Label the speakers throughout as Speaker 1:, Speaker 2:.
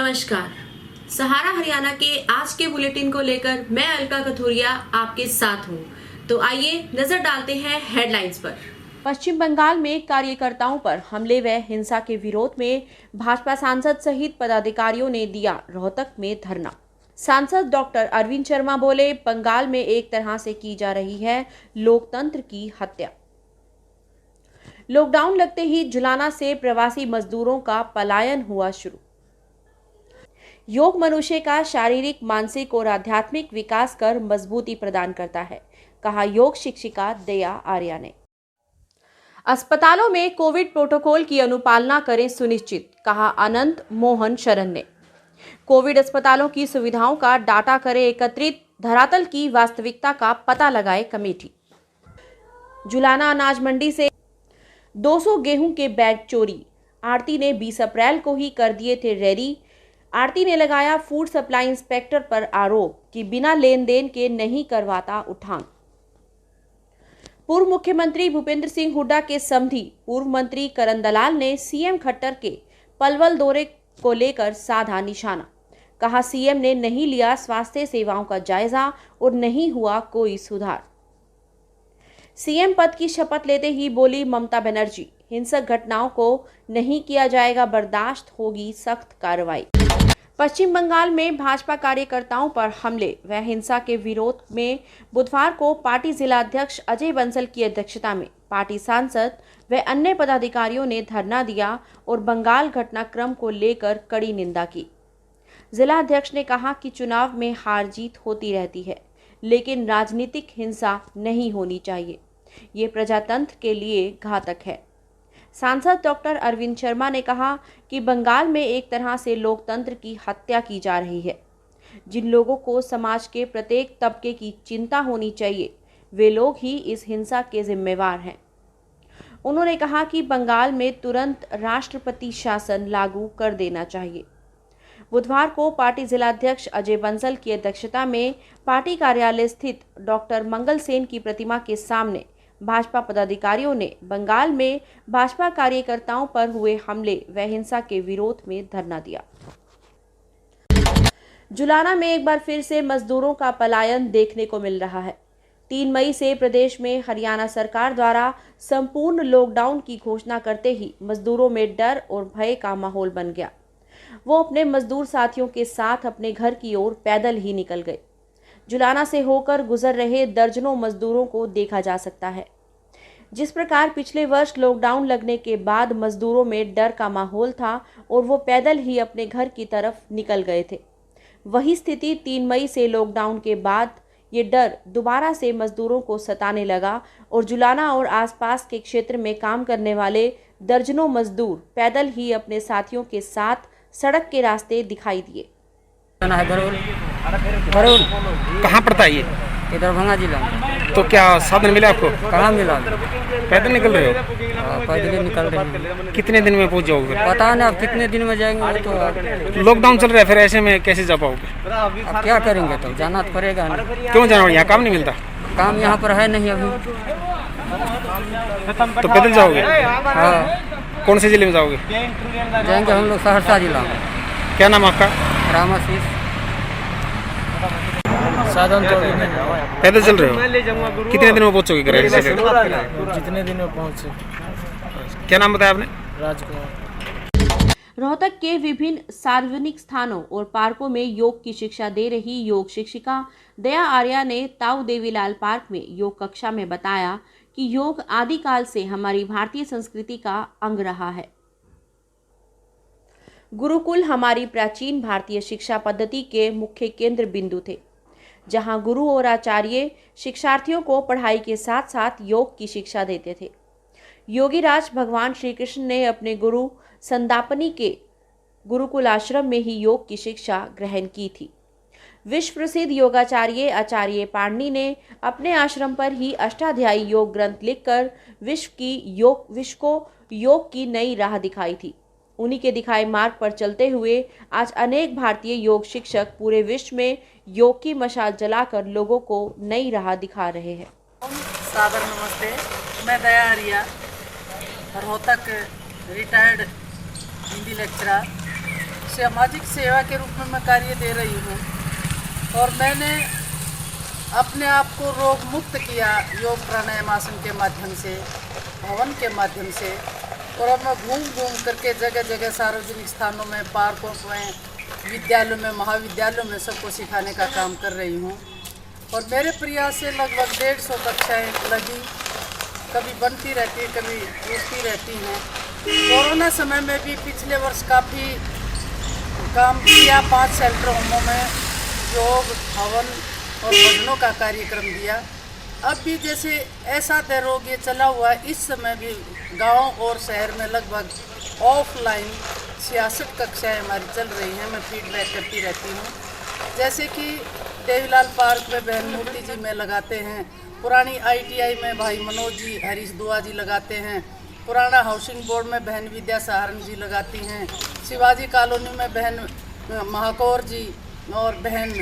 Speaker 1: नमस्कार। सहारा हरियाणा के आज के बुलेटिन को लेकर मैं अलका कथोरिया आपके साथ हूं। तो आइए नजर डालते हैं हेडलाइंस पर। पश्चिम बंगाल में कार्यकर्ताओं पर हमले व हिंसा के विरोध में भाजपा सांसद सहित पदाधिकारियों ने दिया रोहतक में धरना। सांसद डॉक्टर अरविंद शर्मा बोले, बंगाल में एक तरह से की जा रही है लोकतंत्र की हत्या। लॉकडाउन लगते ही जुलाना से प्रवासी मजदूरों का पलायन हुआ शुरू। योग मनुष्य का शारीरिक, मानसिक और आध्यात्मिक विकास कर मजबूती प्रदान करता है, कहा योग शिक्षिका दया आर्या ने। अस्पतालों में कोविड प्रोटोकॉल की अनुपालना करें सुनिश्चित, कहा अनंत मोहन शरण ने। कोविड अस्पतालों की सुविधाओं का डाटा करें एकत्रित, धरातल की वास्तविकता का पता लगाए कमेटी। जुलाना अनाज मंडी से 200 गेहूं के बैग चोरी, आरती ने 20 अप्रैल को ही कर दिए थे रेडी। आरती ने लगाया फूड सप्लाई इंस्पेक्टर पर आरोप कि बिना लेन देन के नहीं करवाता उठान। पूर्व मुख्यमंत्री भूपेंद्र सिंह हुड्डा के समधी पूर्व मंत्री करण दलाल ने सीएम खट्टर के पलवल दौरे को लेकर साधा निशाना, कहा सीएम ने नहीं लिया स्वास्थ्य सेवाओं का जायजा और नहीं हुआ कोई सुधार। सीएम पद की शपथ लेते ही बोली ममता बनर्जी, हिंसक घटनाओं को नहीं किया जाएगा बर्दाश्त, होगी सख्त कार्रवाई। पश्चिम बंगाल में भाजपा कार्यकर्ताओं पर हमले व हिंसा के विरोध में बुधवार को पार्टी जिलाध्यक्ष अजय बंसल की अध्यक्षता में पार्टी सांसद व अन्य पदाधिकारियों ने धरना दिया और बंगाल घटनाक्रम को लेकर कड़ी निंदा की। जिलाध्यक्ष ने कहा कि चुनाव में हार जीत होती रहती है, लेकिन राजनीतिक हिंसा नहीं होनी चाहिए, ये प्रजातंत्र के लिए घातक है। सांसद डॉक्टर अरविंद शर्मा ने कहा कि बंगाल में एक तरह से लोकतंत्र की हत्या की जा रही है। जिन लोगों को समाज के प्रत्येक तबके की चिंता होनी चाहिए, वे लोग ही इस हिंसा के जिम्मेवार हैं। उन्होंने कहा कि बंगाल में तुरंत राष्ट्रपति शासन लागू कर देना चाहिए। बुधवार को पार्टी जिलाध्यक्ष अजय बंसल की अध्यक्षता में पार्टी कार्यालय स्थित डॉक्टर मंगल सेन की प्रतिमा के सामने भाजपा पदाधिकारियों ने बंगाल में भाजपा कार्यकर्ताओं पर हुए हमले व हिंसा के विरोध में धरना दिया। जुलाना में एक बार फिर से मजदूरों का पलायन देखने को मिल रहा है। 3 मई से प्रदेश में हरियाणा सरकार द्वारा संपूर्ण लॉकडाउन की घोषणा करते ही मजदूरों में डर और भय का माहौल बन गया। वो अपने मजदूर साथियों के साथ अपने घर की ओर पैदल ही निकल गए। जुलाना से होकर गुजर रहे दर्जनों मजदूरों को देखा जा सकता है। जिस प्रकार पिछले वर्ष लॉकडाउन लगने के बाद मजदूरों में डर का माहौल था और वो पैदल ही अपने घर की तरफ निकल गए थे, वही स्थिति 3 मई से लॉकडाउन के बाद ये डर दोबारा से मजदूरों को सताने लगा और जुलाना और आसपास के क्षेत्र में काम करने वाले दर्जनों मजदूर पैदल ही अपने साथियों के साथ सड़क के रास्ते दिखाई दिए।
Speaker 2: गरुड़ कहाँ पड़ता है ये?
Speaker 3: इधर भंगा जिला में।
Speaker 2: तो क्या साधन मिला आपको?
Speaker 3: कहाँ मिला?
Speaker 2: पैदल निकल रहे हो?
Speaker 3: पैदल ही निकल रहे हैं।
Speaker 2: कितने दिन में पहुंच जाओगे?
Speaker 3: पता नहीं अब कितने दिन में जाएंगे। तो
Speaker 2: लॉकडाउन चल रहा है, फिर ऐसे में कैसे जा पाओगे?
Speaker 3: अब क्या करेंगे, तो जाना तो पड़ेगा ना।
Speaker 2: क्यों जाना? यहाँ काम नहीं मिलता?
Speaker 3: काम यहाँ पर है नहीं अभी।
Speaker 2: तो पैदल जाओगे?
Speaker 3: हाँ।
Speaker 2: कौन से जिले में जाओगे?
Speaker 3: जाएंगे हम लोग सहरसा जिला में।
Speaker 2: क्या नाम आपका?
Speaker 3: रामाशीष। साधन तो अभी नहीं।
Speaker 2: पैदल चल रहे हो? कितने दिन में पहुंचोगे घर?
Speaker 3: जितने दिन में पहुँचे।
Speaker 2: क्या नाम बताया आपने?
Speaker 3: राजकुमार।
Speaker 1: रोहतक के विभिन्न सार्वजनिक स्थानों और पार्कों में योग की शिक्षा दे रही योग शिक्षिका दया आर्या ने ताऊ देवीलाल पार्क में योग कक्षा में बताया कि योग आदिकाल से हमारी भारतीय संस्कृति का अंग रहा है। गुरुकुल हमारी प्राचीन भारतीय शिक्षा पद्धति के मुख्य केंद्र बिंदु थे, जहां गुरु और आचार्य शिक्षार्थियों को पढ़ाई के साथ साथ योग की शिक्षा देते थे। योगीराज भगवान श्री कृष्ण ने अपने गुरु संदापनी के गुरुकुल आश्रम में ही योग की शिक्षा ग्रहण की थी। विश्व प्रसिद्ध योगाचार्य आचार्य पाणिनि ने अपने आश्रम पर ही अष्टाध्यायी योग ग्रंथ लिखकर विश्व को योग की नई राह दिखाई थी। उन्हीं के दिखाए मार्ग पर चलते हुए आज अनेक भारतीय योग शिक्षक पूरे विश्व में योग की मशाल जलाकर लोगों को नई राह दिखा रहे हैं।
Speaker 4: सादर नमस्ते, मैं दया आर्या, रोहतक रिटायर्ड हिंदी लेक्चरर, सामाजिक सेवा के रूप में मैं कार्य दे रही हूँ। और मैंने अपने आप को रोग मुक्त किया योग प्राणायाम आसन के माध्यम से, हवन के माध्यम से। और अब मैं घूम घूम करके जगह जगह सार्वजनिक स्थानों में, पार्कों में, विद्यालयों में, महाविद्यालयों में सबको सिखाने का काम कर रही हूँ। और मेरे प्रयास से लगभग 150 कक्षाएँ लगी, कभी बनती रहती है, कभी टूटती रहती हैं। कोरोना समय में भी पिछले वर्ष काफ़ी काम किया, 5 शेल्टर होमों में योग, हवन और भजनों का कार्यक्रम दिया। अब भी जैसे ऐसा रोग ये चला हुआ है, इस समय भी गांव और शहर में लगभग ऑफलाइन 66 कक्षाएँ हमारी चल रही हैं। मैं फीडबैक करती रहती हूँ। जैसे कि देवीलाल पार्क में बहन मूर्ति जी में लगाते हैं, पुरानी ITI में भाई मनोज जी, हरीश दुआ जी लगाते हैं, पुराना हाउसिंग बोर्ड में बहन विद्या सहारण जी लगाती हैं, शिवाजी कॉलोनी में बहन महाकौर जी और बहन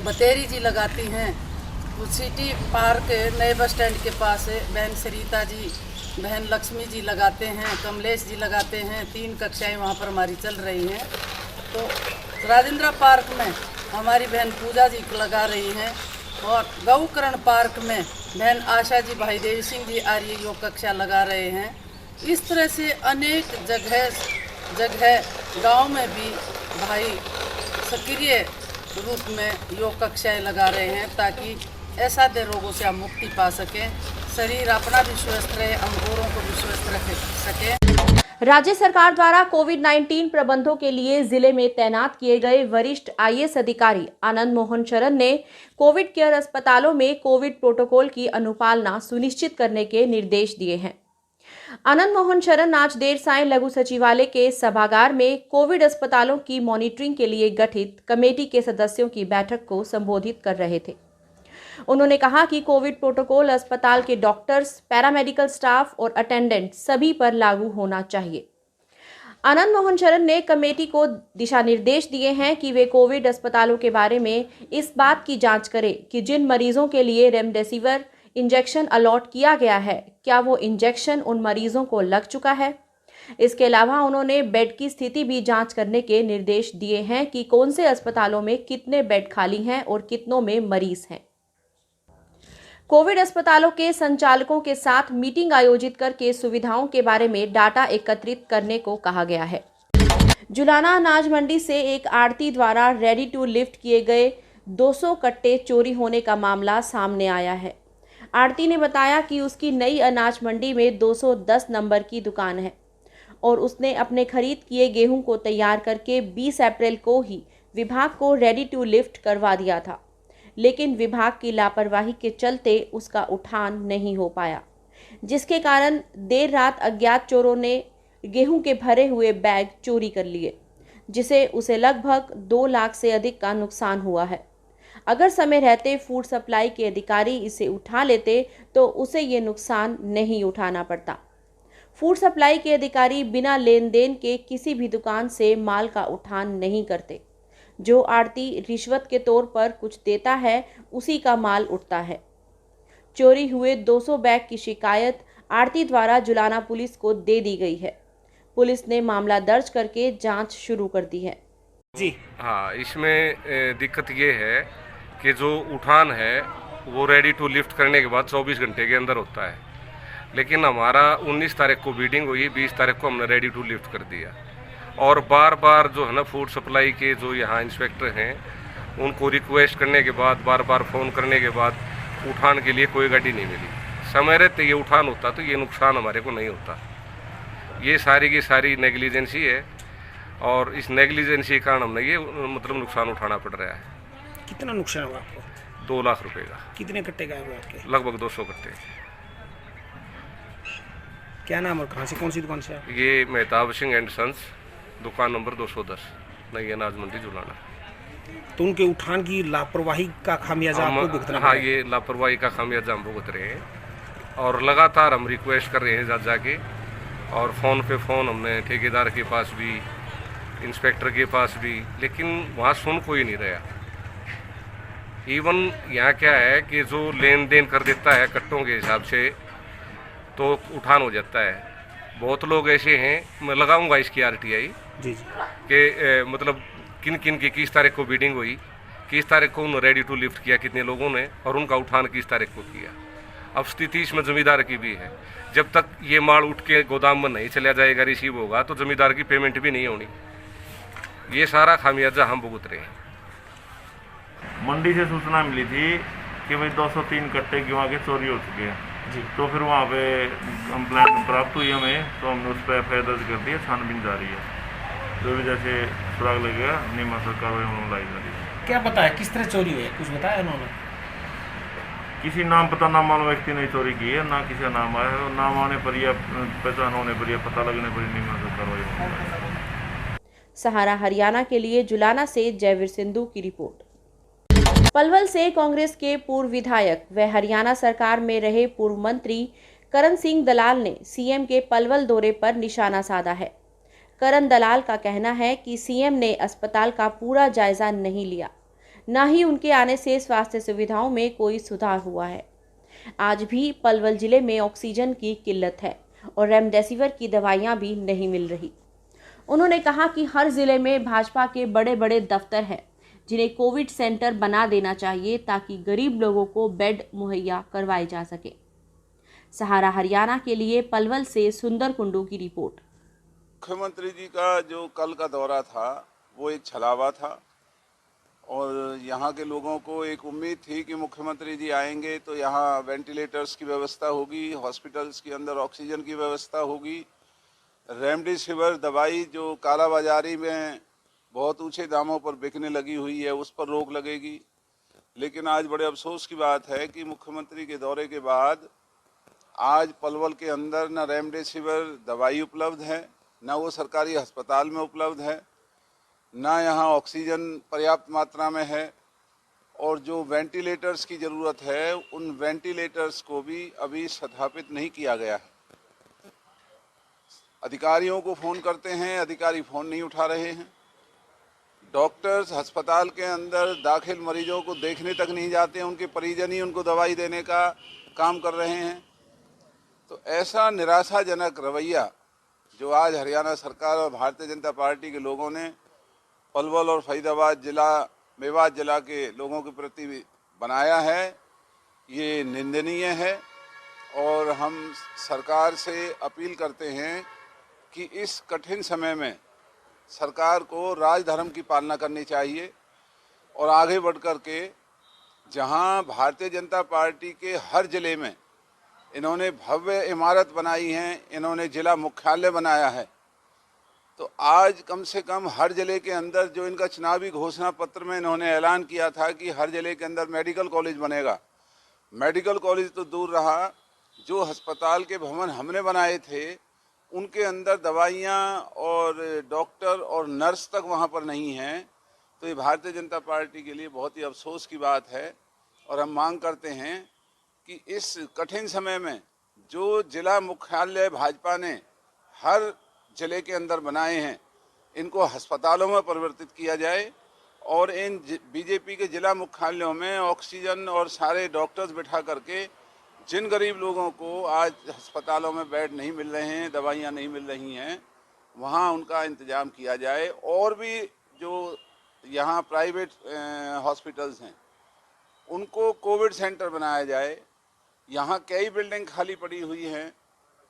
Speaker 4: बतेरी जी लगाती हैं, सिटी पार्क नए बस स्टैंड के पास बहन सरिता जी, बहन लक्ष्मी जी लगाते हैं, कमलेश जी लगाते हैं। 3 कक्षाएं वहाँ पर हमारी चल रही हैं। तो राजेंद्र पार्क में हमारी बहन पूजा जी लगा रही हैं। और गौकरण पार्क में बहन आशा जी, भाई देवी सिंह जी आर्य योग कक्षा लगा रहे हैं। इस तरह से अनेक जगह गांव में भी भाई सक्रिय रूप में योग कक्षाएँ लगा रहे हैं, ताकि ऐसा दे रोगों से हम मुक्ति पा सकें, शरीर अपना भी स्वस्थ रहे, हम औरों को भी स्वस्थ रख सकें।
Speaker 1: राज्य सरकार द्वारा कोविड-19 प्रबंधों के लिए जिले में तैनात किए गए वरिष्ठ IAS अधिकारी आनंद मोहन शरण ने कोविड केयर अस्पतालों में कोविड प्रोटोकॉल की अनुपालना सुनिश्चित करने के निर्देश दिए हैं। आनंद मोहन शरण आज देर सायं लघु सचिवालय के सभागार में कोविड अस्पतालों की मॉनिटरिंग के लिए गठित कमेटी के सदस्यों की बैठक को संबोधित कर रहे थे। उन्होंने कहा कि कोविड प्रोटोकॉल अस्पताल के डॉक्टर्स, पैरामेडिकल स्टाफ और अटेंडेंट सभी पर लागू होना चाहिए। आनंद मोहन शरण ने कमेटी को दिशा निर्देश दिए हैं कि वे कोविड अस्पतालों के बारे में इस बात की जांच करें कि जिन मरीजों के लिए रेमडेसिविर इंजेक्शन अलॉट किया गया है, क्या वो इंजेक्शन उन मरीजों को लग चुका है। इसके अलावा उन्होंने बेड की स्थिति भी जांच करने के निर्देश दिए हैं कि कौन से अस्पतालों में कितने बेड खाली हैं और कितनों में मरीज हैं। कोविड अस्पतालों के संचालकों के साथ मीटिंग आयोजित करके सुविधाओं के बारे में डाटा एकत्रित करने को कहा गया है। जुलाना अनाज मंडी से एक आढ़ती द्वारा रेडी टू लिफ्ट किए गए 200 कट्टे चोरी होने का मामला सामने आया है। आढ़ती ने बताया कि उसकी नई अनाज मंडी में 210 नंबर की दुकान है और उसने अपने खरीद किए गेहूं को तैयार करके 20 अप्रैल को ही विभाग को रेडी टू लिफ्ट करवा दिया था, लेकिन विभाग की लापरवाही के चलते उसका उठान नहीं हो पाया, जिसके कारण देर रात अज्ञात चोरों ने गेहूं के भरे हुए बैग चोरी कर लिए, जिसे उसे लगभग 2 लाख से अधिक का नुकसान हुआ है। अगर समय रहते फूड सप्लाई के अधिकारी इसे उठा लेते तो उसे ये नुकसान नहीं उठाना पड़ता। फूड सप्लाई के अधिकारी बिना लेन देन के किसी भी दुकान से माल का उठान नहीं करते। जो आढ़ती रिश्वत के तौर पर कुछ देता है, उसी का माल उठता है। चोरी हुए 200 बैग की शिकायत आढ़ती द्वारा जुलाना पुलिस को दे दी गई है। पुलिस ने मामला दर्ज करके जांच शुरू कर दी है।
Speaker 2: जी
Speaker 5: हाँ, इसमें दिक्कत ये है कि जो उठान है वो रेडी टू लिफ्ट करने के बाद 24 घंटे के अंदर होता है, लेकिन हमारा 19 तारीख को बीडिंग हुई, 20 तारीख को हमने रेडी टू लिफ्ट कर दिया। और बार बार जो है ना फूड सप्लाई के जो यहाँ इंस्पेक्टर हैं उनको रिक्वेस्ट करने के बाद, बार बार फ़ोन करने के बाद उठान के लिए कोई गाड़ी नहीं मिली। समय रहते ये उठान होता तो ये नुकसान हमारे को नहीं होता। ये सारी की सारी नेग्लिजेंसी है और इस नेग्लिजेंसी के कारण हमने ये मतलब नुकसान उठाना पड़ रहा है।
Speaker 2: कितना नुकसान हुआ आपको?
Speaker 5: 2 लाख रुपए का।
Speaker 2: कितने कट्टे गायब हुए आपके?
Speaker 5: लगभग 200 कट्टे।
Speaker 2: क्या नाम और कहाँ से, कौन सी दुकान से आप?
Speaker 5: ये मेहताब सिंह एंड सन्स, दुकान नंबर 210, नई अनाज मंडी जुलाना।
Speaker 2: तो उनके उठान की लापरवाही का खामियाजा आपको भुगतना
Speaker 5: हाँ,
Speaker 2: पड़ा?
Speaker 5: ये लापरवाही का खामियाजा हम भुगत रहे हैं और लगातार हम रिक्वेस्ट कर रहे हैं जाके, और फ़ोन पे फ़ोन हमने ठेकेदार के पास भी, इंस्पेक्टर के पास भी, लेकिन वहाँ सुन कोई नहीं रहा। इवन यहाँ क्या है कि जो लेन देन कर देता है कट्टों के हिसाब से तो उठान हो जाता है, बहुत लोग ऐसे हैं, मैं लगाऊंगा इसकी RTI
Speaker 2: जी जी।
Speaker 5: कि मतलब किन किन की किस तारीख को बीडिंग हुई, किस तारीख को उन्होंने रेडी टू लिफ्ट किया कितने लोगों ने, और उनका उठान किस तारीख को किया। अब स्थिति इसमें जमींदार की भी है। जब तक ये माल उठ के गोदाम में नहीं चला जाएगा, रिसीव होगा, तो जमींदार की पेमेंट भी नहीं होनी। ये सारा खामियाजा हम भुगत रहे हैं।
Speaker 6: मंडी से सूचना मिली थी कि भाई 203 कट्टे गेहूं के चोरी हो चुके हैं जी। तो फिर वहाँ पे कंप्लेंट प्राप्त हुई हमें, तो हमने उस पर FIR दर्ज कर दिया, छानबीन जारी है। जो भी जैसे सुराग लगेगा नियमानुसार कार्रवाई होने लाई जा रही है।
Speaker 2: क्या बताया किस तरह चोरी हुई है, कुछ बताया उन्होंने?
Speaker 6: किसी नाम पता ना मालूम व्यक्ति ने चोरी की है, ना किसी का नाम आया है। नाम आने पर या पहचान होने पर या पता लगने पर नियमानुसार कार्रवाई होने लाई।
Speaker 1: सहारा हरियाणा के लिए जुलाना से जयवीर सिंधु की रिपोर्ट। पलवल से कांग्रेस के पूर्व विधायक व हरियाणा सरकार में रहे पूर्व मंत्री करण सिंह दलाल ने सीएम के पलवल दौरे पर निशाना साधा है। करण दलाल का कहना है कि सीएम ने अस्पताल का पूरा जायजा नहीं लिया, न ही उनके आने से स्वास्थ्य सुविधाओं में कोई सुधार हुआ है। आज भी पलवल जिले में ऑक्सीजन की किल्लत है और रेमडेसिविर की दवाइयां भी नहीं मिल रही। उन्होंने कहा कि हर जिले में भाजपा के बड़े बड़े दफ्तर हैं, जिन्हें कोविड सेंटर बना देना चाहिए ताकि गरीब लोगों को बेड मुहैया करवाए जा सके। सहारा हरियाणा के लिए पलवल से सुंदर कुंडू की रिपोर्ट।
Speaker 7: मुख्यमंत्री जी का जो कल का दौरा था वो एक छलावा था, और यहाँ के लोगों को एक उम्मीद थी कि मुख्यमंत्री जी आएंगे तो यहाँ वेंटिलेटर्स की व्यवस्था होगी, हॉस्पिटल्स के अंदर ऑक्सीजन की व्यवस्था होगी, रेमडेसिविर दवाई जो कालाबाजारी में बहुत ऊंचे दामों पर बिकने लगी हुई है उस पर रोक लगेगी। लेकिन आज बड़े अफसोस की बात है कि मुख्यमंत्री के दौरे के बाद आज पलवल के अंदर न रेमडेसिविर दवाई उपलब्ध है, न वो सरकारी अस्पताल में उपलब्ध है, न यहाँ ऑक्सीजन पर्याप्त मात्रा में है, और जो वेंटिलेटर्स की ज़रूरत है उन वेंटिलेटर्स को भी अभी स्थापित नहीं किया गया है। अधिकारियों को फ़ोन करते हैं, अधिकारी फ़ोन नहीं उठा रहे हैं। डॉक्टर्स अस्पताल के अंदर दाखिल मरीजों को देखने तक नहीं जाते हैं, उनके परिजन ही उनको दवाई देने का काम कर रहे हैं। तो ऐसा निराशाजनक रवैया जो आज हरियाणा सरकार और भारतीय जनता पार्टी के लोगों ने पलवल और फरीदाबाद जिला, मेवात जिला के लोगों के प्रति बनाया है, ये निंदनीय है। और हम सरकार से अपील करते हैं कि इस कठिन समय में सरकार को राजधर्म की पालना करनी चाहिए और आगे बढ़ कर के जहां भारतीय जनता पार्टी के हर जिले में इन्होंने भव्य इमारत बनाई है, इन्होंने जिला मुख्यालय बनाया है, तो आज कम से कम हर जिले के अंदर जो इनका चुनावी घोषणा पत्र में इन्होंने ऐलान किया था कि हर जिले के अंदर मेडिकल कॉलेज बनेगा, मेडिकल कॉलेज तो दूर रहा, जो अस्पताल के भवन हमने बनाए थे उनके अंदर दवाइयाँ और डॉक्टर और नर्स तक वहाँ पर नहीं हैं। तो ये भारतीय जनता पार्टी के लिए बहुत ही अफसोस की बात है। और हम मांग करते हैं कि इस कठिन समय में जो जिला मुख्यालय भाजपा ने हर जिले के अंदर बनाए हैं, इनको अस्पतालों में परिवर्तित किया जाए और इन बीजेपी के जिला मुख्यालयों में ऑक्सीजन और सारे डॉक्टर्स बिठा करके जिन गरीब लोगों को आज अस्पतालों में बेड नहीं मिल रहे हैं, दवाइयाँ नहीं मिल रही हैं, वहाँ उनका इंतज़ाम किया जाए। और भी जो यहाँ प्राइवेट हॉस्पिटल्स हैं उनको कोविड सेंटर बनाया जाए। यहाँ कई बिल्डिंग खाली पड़ी हुई हैं,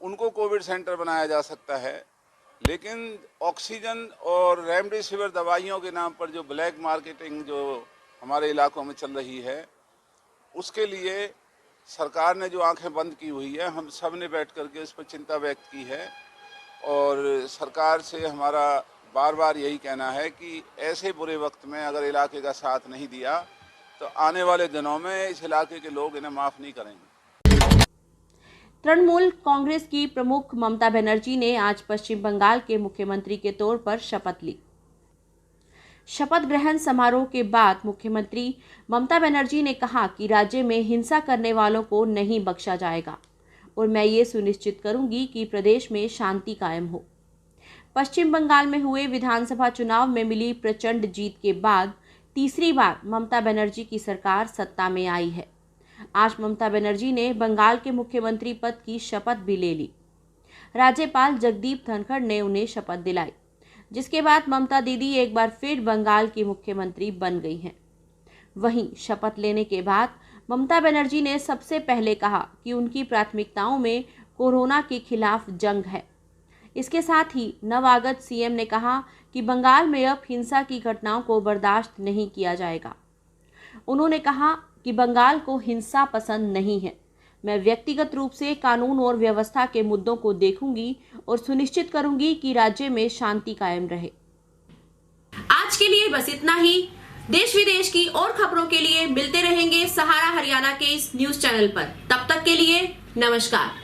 Speaker 7: उनको कोविड सेंटर बनाया जा सकता है। लेकिन ऑक्सीजन और रेमडेसिविर दवाइयों के नाम पर जो ब्लैक मार्केटिंग जो हमारे इलाकों में चल रही है, उसके लिए सरकार ने जो आंखें बंद की हुई है, हम सब ने बैठ करके इस पर चिंता व्यक्त की है। और सरकार से हमारा बार बार यही कहना है कि ऐसे बुरे वक्त में अगर इलाके का साथ नहीं दिया तो आने वाले दिनों में इस इलाके के लोग इन्हें माफ़ नहीं करेंगे।
Speaker 1: तृणमूल कांग्रेस की प्रमुख ममता बनर्जी ने आज पश्चिम बंगाल के मुख्यमंत्री के तौर पर शपथ ली। शपथ ग्रहण समारोह के बाद मुख्यमंत्री ममता बनर्जी ने कहा कि राज्य में हिंसा करने वालों को नहीं बख्शा जाएगा और मैं ये सुनिश्चित करूंगी कि प्रदेश में शांति कायम हो। पश्चिम बंगाल में हुए विधानसभा चुनाव में मिली प्रचंड जीत के बाद तीसरी बार ममता बनर्जी की सरकार सत्ता में आई है। आज ममता बनर्जी ने बंगाल के मुख्यमंत्री पद की शपथ भी ले ली। राज्यपाल जगदीप धनखड़ ने उन्हें शपथ दिलाई, जिसके बाद ममता दीदी एक बार फिर बंगाल की मुख्यमंत्री बन गई हैं। वहीं शपथ लेने के बाद ममता बनर्जी ने सबसे पहले कहा कि उनकी प्राथमिकताओं में कोरोना के खिलाफ जंग है। इसके साथ ही नवागत सीएम ने कहा कि बंगाल में अब हिंसा की घटनाओं को बर्दाश्त नहीं किया जाएगा। उन्होंने कहा कि बंगाल को हिंसा पसंद नहीं है। मैं व्यक्तिगत रूप से कानून और व्यवस्था के मुद्दों को देखूंगी और सुनिश्चित करूंगी कि राज्य में शांति कायम रहे। आज के लिए बस इतना ही। देश विदेश की और खबरों के लिए मिलते रहेंगे सहारा हरियाणा के इस न्यूज चैनल पर। तब तक के लिए नमस्कार।